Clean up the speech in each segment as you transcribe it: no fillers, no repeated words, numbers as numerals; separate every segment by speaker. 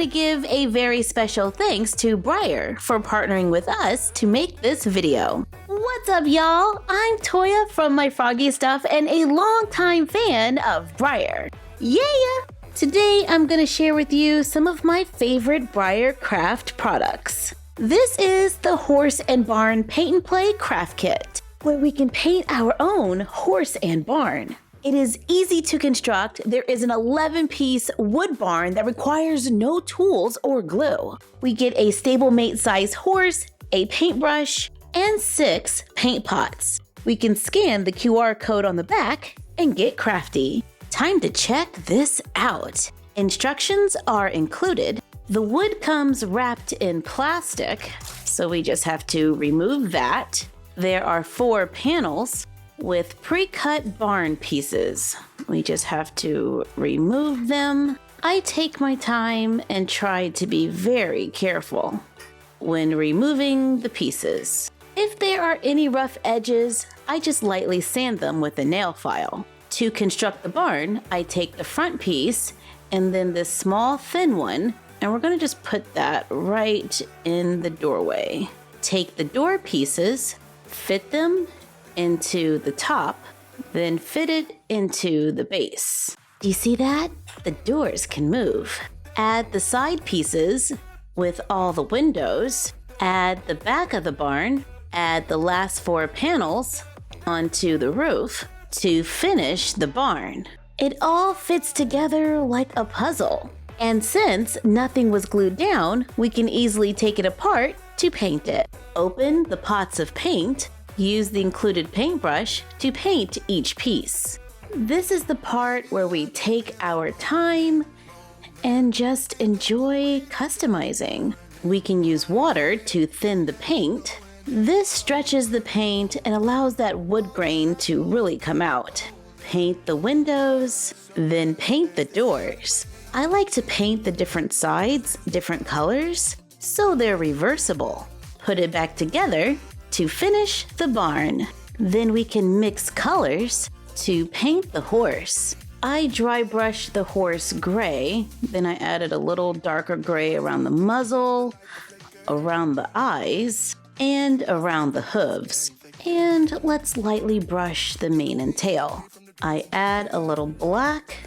Speaker 1: to give a very special thanks to Breyer for partnering with us to make this video. What's up, y'all? I'm Toya from My Froggy Stuff and a longtime fan of Breyer. Yeah! Today I'm going to share with you some of my favorite Breyer craft products. This is the Horse and Barn Paint and Play Craft Kit, where we can paint our own horse and barn. It is easy to construct. There is an 11-piece wood barn that requires no tools or glue. We get a stablemate size horse, a paintbrush, and 6 paint pots. We can scan the QR code on the back and get crafty. Time to check this out. Instructions are included. The wood comes wrapped in plastic, so we just have to remove that. There are 4 panels with pre-cut barn pieces. We just have to remove them. I take my time and try to be very careful when removing the pieces. If there are any rough edges, I just lightly sand them with a nail file. To construct the barn, I take the front piece and then this small thin one, and we're going to just put that right in the doorway. Take the door pieces, fit them into the top, then fit it into the base. Do you see that? The doors can move. Add the side pieces with all the windows. Add the back of the barn. Add the last 4 panels onto the roof to finish the barn. It all fits together like a puzzle. And since nothing was glued down, we can easily take it apart to paint it. Open the pots of paint. Use the included paintbrush to paint each piece. This is the part where we take our time and just enjoy customizing. We can use water to thin the paint. This stretches the paint and allows that wood grain to really come out. Paint the windows, then paint the doors. I like to paint the different sides, different colors, so they're reversible. Put it back together to finish the barn. Then we can mix colors to paint the horse. I dry brush the horse gray, then I added a little darker gray around the muzzle, around the eyes, and around the hooves. And let's lightly brush the mane and tail. I add a little black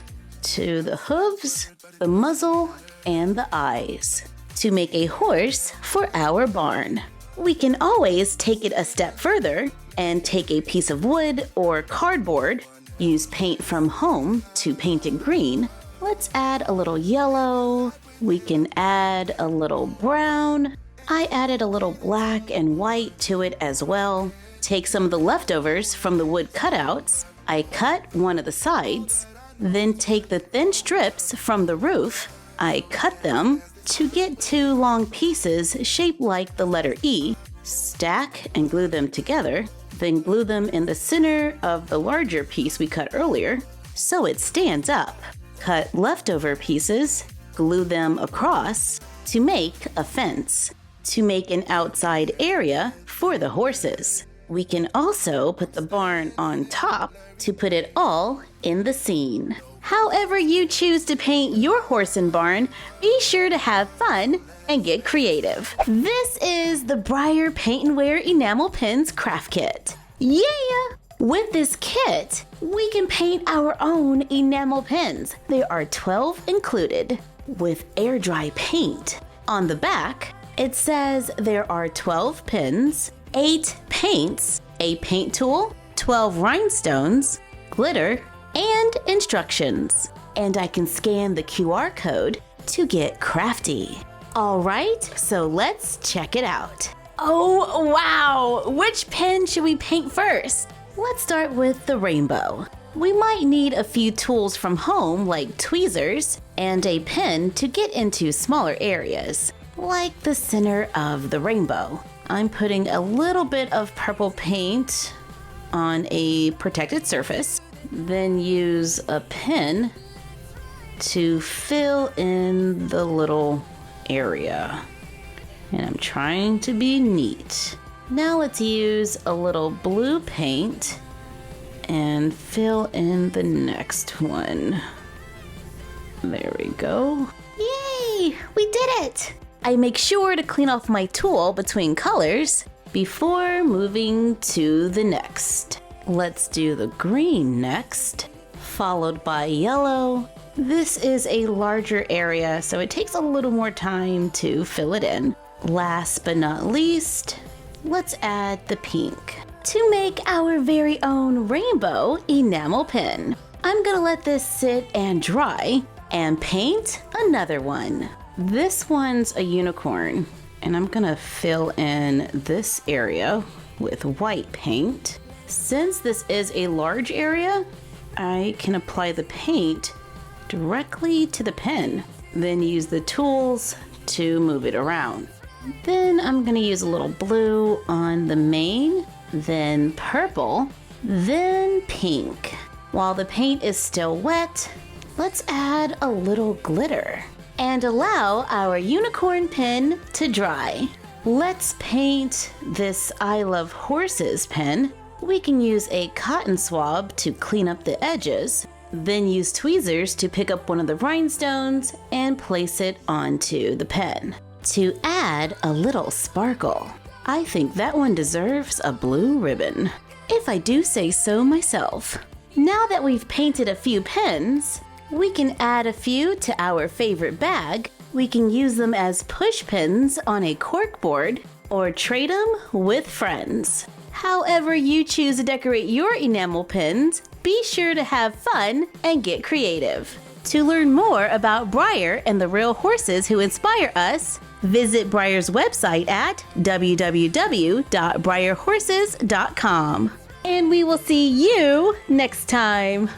Speaker 1: to the hooves, the muzzle, and the eyes to make a horse for our barn. We can always take it a step further and take a piece of wood or cardboard, use paint from home to paint it green. Let's add a little yellow. We can add a little brown. I added a little black and white to it as well. Take some of the leftovers from the wood cutouts. I cut one of the sides, then take the thin strips from the roof. I cut them to get 2 long pieces shaped like the letter E, stack and glue them together, then glue them in the center of the larger piece we cut earlier so it stands up. Cut leftover pieces, glue them across to make a fence, to make an outside area for the horses. We can also put the barn on top to put it all in the scene. However you choose to paint your horse and barn, be sure to have fun and get creative. This is the Breyer Paint and Wear Enamel Pens Craft Kit. Yeah! With this kit, we can paint our own enamel pens. There are 12 included with air dry paint. On the back, it says there are 12 pens, 8 paints, a paint tool, 12 rhinestones, glitter, and instructions. And I can scan the QR code to get crafty. All right, so let's check it out. Oh, wow! Which pen should we paint first? Let's start with the rainbow. We might need a few tools from home like tweezers and a pen to get into smaller areas, like the center of the rainbow. I'm putting a little bit of purple paint on a protected surface. Then use a pen to fill in the little area. And I'm trying to be neat. Now let's use a little blue paint and fill in the next one. There we go. Yay! Yay! We did it! I make sure to clean off my tool between colors before moving to the next. Let's do the green next, followed by yellow. This is a larger area, so it takes a little more time to fill it in. Last but not least, let's add the pink to make our very own rainbow enamel pin. I'm gonna let this sit and dry and paint another one. This one's a unicorn, and I'm gonna fill in this area with white paint. Since this is a large area, I can apply the paint directly to the pen, then use the tools to move it around. Then I'm gonna use a little blue on the mane, then purple, then pink. While the paint is still wet, let's add a little glitter and allow our unicorn pen to dry. Let's paint this I Love Horses pen. We can use a cotton swab to clean up the edges, then use tweezers to pick up one of the rhinestones and place it onto the pen to add a little sparkle. I think that one deserves a blue ribbon, if I do say so myself. Now that we've painted a few pens, we can add a few to our favorite bag. We can use them as push pins on a corkboard or trade them with friends. However you choose to decorate your enamel pins, be sure to have fun and get creative. To learn more about Breyer and the real horses who inspire us, visit Breyer's website at www.breyerhorses.com. And we will see you next time.